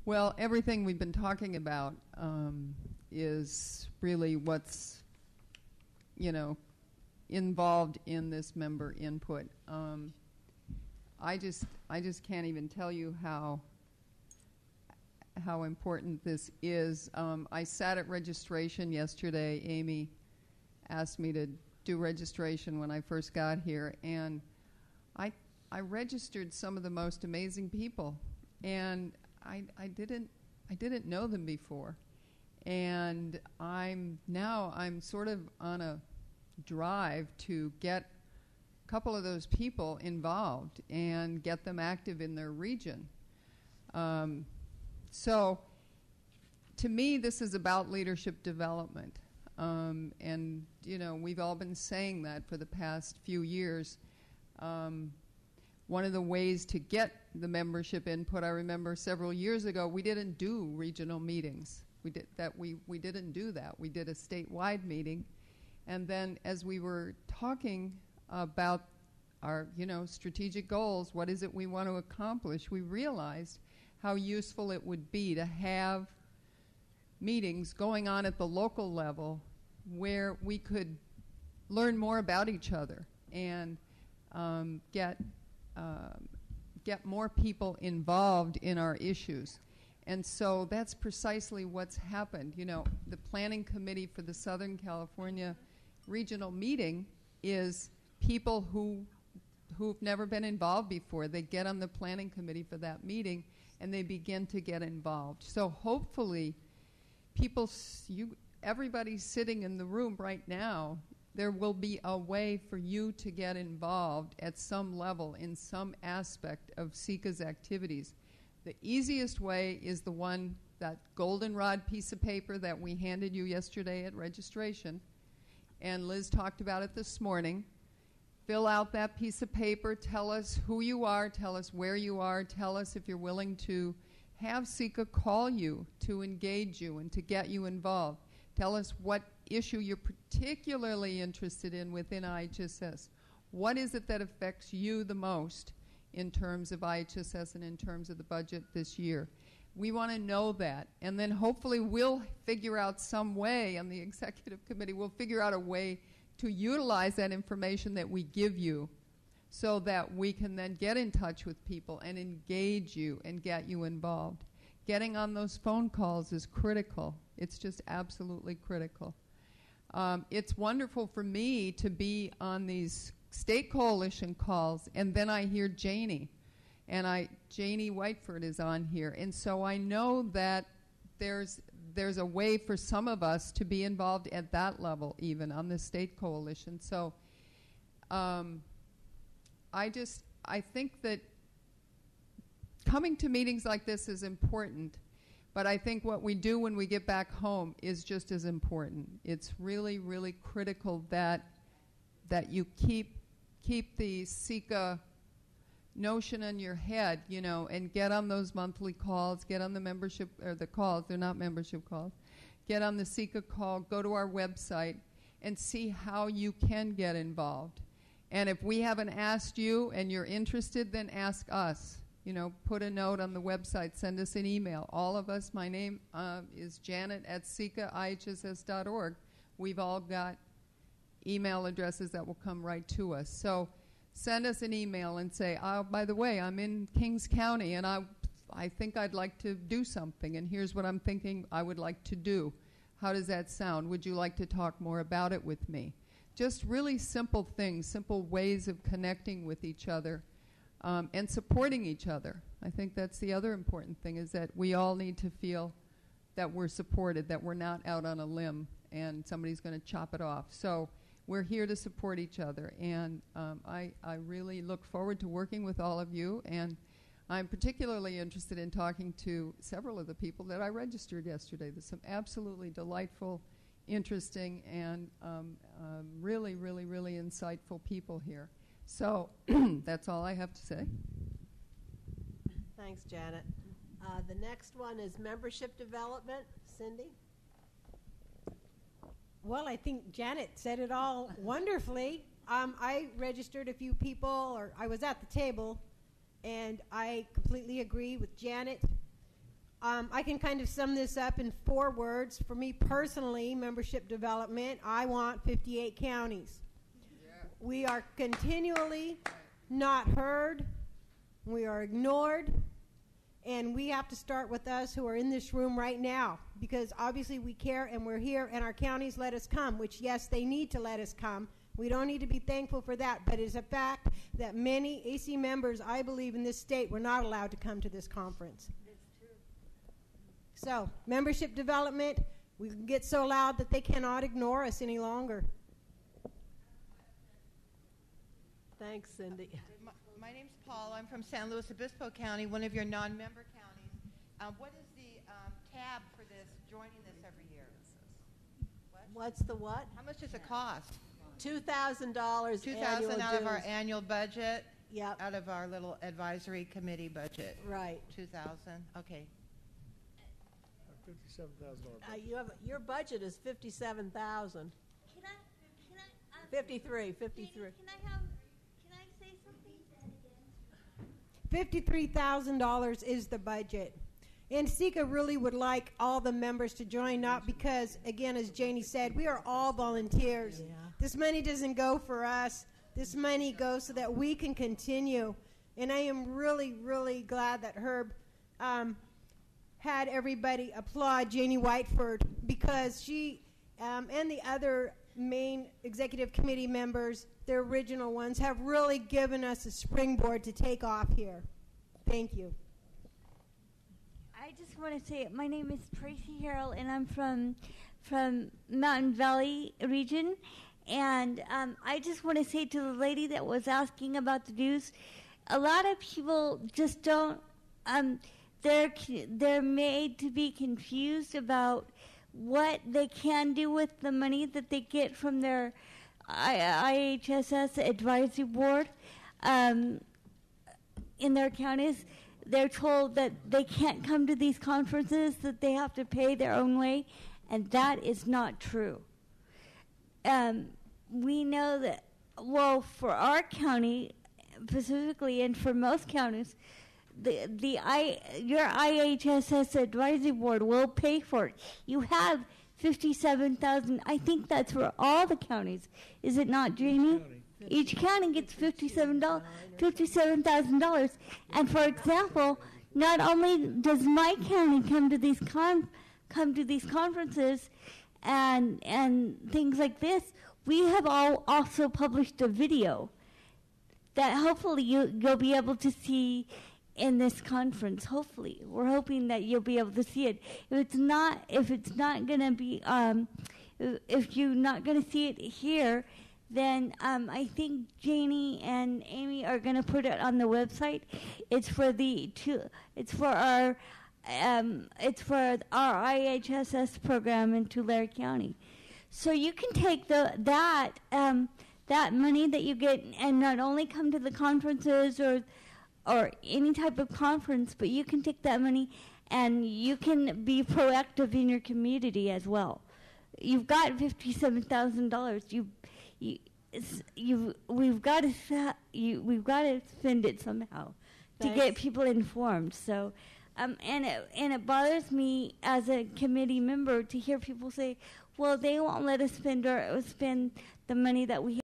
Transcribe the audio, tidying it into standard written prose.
Well, everything we've been talking about is really what's, involved in this member input. I just can't even tell you how important this is. I sat at registration yesterday. Amy asked me to do registration when I first got here, and I registered some of the most amazing people, and I didn't know them before, and I'm sort of on a drive to get a couple of those people involved and get them active in their region. So to me, this is about leadership development, and we've all been saying that for the past few years. One of the ways to get the membership input, I remember several years ago, we didn't do regional meetings. We didn't do that. We did a statewide meeting, and then as we were talking about our, strategic goals, what is it we want to accomplish, we realized how useful it would be to have meetings going on at the local level where we could learn more about each other and get more people involved in our issues. And so that's precisely what's happened. The planning committee for the Southern California regional meeting is people who've never been involved before. They get on the planning committee for that meeting and they begin to get involved. So hopefully everybody sitting in the room right now, there will be a way for you to get involved at some level in some aspect of CICA's activities. The easiest way is that goldenrod piece of paper that we handed you yesterday at registration, and Liz talked about it this morning. Fill out that piece of paper, tell us who you are, tell us where you are, tell us if you're willing to have CICA call you to engage you and to get you involved. Tell us what issue you're particularly interested in within IHSS. What is it that affects you the most in terms of IHSS and in terms of the budget this year? We want to know that, and then hopefully we'll figure out some way on the executive committee, we'll figure out a way to utilize that information that we give you so that we can then get in touch with people and engage you and get you involved. Getting on those phone calls is critical. It's just absolutely critical. It's wonderful for me to be on these state coalition calls, and then I hear Janie, and Janie Whiteford is on here, and so I know that there's a way for some of us to be involved at that level, even on the state coalition. So I think that coming to meetings like this is important, but I think what we do when we get back home is just as important. It's really, really critical that you keep the CICA notion in your head, and get on those monthly calls, get on the membership, or the calls, they're not membership calls, get on the CICA call, go to our website, and see how you can get involved. And if we haven't asked you and you're interested, then ask us. Put a note on the website, send us an email. All of us, my name is Janet at CICA-IHSS.org. We've all got email addresses that will come right to us. So send us an email and say, by the way, I'm in Kings County and I think I'd like to do something, and here's what I'm thinking I would like to do. How does that sound? Would you like to talk more about it with me? Just really simple things, simple ways of connecting with each other. And supporting each other. I think that's the other important thing, is that we all need to feel that we're supported, that we're not out on a limb and somebody's going to chop it off. So we're here to support each other, and I really look forward to working with all of you, and I'm particularly interested in talking to several of the people that I registered yesterday. There's some absolutely delightful, interesting, and really, really, really insightful people here. So that's all I have to say. Thanks, Janet. The next one is membership development. Cindy? Well, I think Janet said it all wonderfully. I registered a few people, or I was at the table, and I completely agree with Janet. I can kind of sum this up in 4 words. For me personally, membership development, I want 58 counties. Yeah. We are continually not heard. We are ignored. And we have to start with us who are in this room right now, because obviously we care and we're here and our counties let us come, which, yes, they need to let us come. We don't need to be thankful for that, but it's a fact that many AC members, I believe, in this state were not allowed to come to this conference. So, membership development, we get so loud that they cannot ignore us any longer. Thanks, Cindy. My name's Paul. I'm from San Luis Obispo County, one of your non-member counties. What is the tab for this, joining this every year? What's the what? How much does it cost? $2,000 $2,000 out of our annual budget? Yep. Out of our little advisory committee budget? Right. $2,000, okay. $57,000. Your budget is $57,000. Can I 53. Can I say something? $53,000 is the budget. And CICA really would like all the members to join, not because, again, as Janie said, we are all volunteers. Yeah. This money doesn't go for us. This money goes so that we can continue. And I am really, really glad that Herb had everybody applaud Janie Whiteford, because she and the other main executive committee members, the original ones, have really given us a springboard to take off here. Thank you. I just want to say my name is Tracy Harrell, and I'm from Mountain Valley region. And I just want to say to the lady that was asking about the dues, a lot of people just don't. They're made to be confused about what they can do with the money that they get from their IHSS advisory board in their counties. They're told that they can't come to these conferences, that they have to pay their own way, and that is not true. We know that, well, for our county specifically, and for most counties, your IHSS advisory board will pay for it. You have 57,000. I think that's for all the counties. Is it not, Janie? Each county gets $57,000. And for example, not only does my county come to these conferences and things like this, we have also published a video that hopefully you'll be able to see in this conference. Hopefully, we're hoping that you'll be able to see it. If you're not going to see it here, then I think Janie and Amy are going to put it on the website. It's for our IHSS program in Tulare County. So you can take that money that you get and not only come to the conferences or any type of conference, but you can take that money and you can be proactive in your community as well. You've got $57,000. We've got to spend it somehow to get people informed. So, and it bothers me as a committee member to hear people say, "Well, they won't let us spend the money that we have."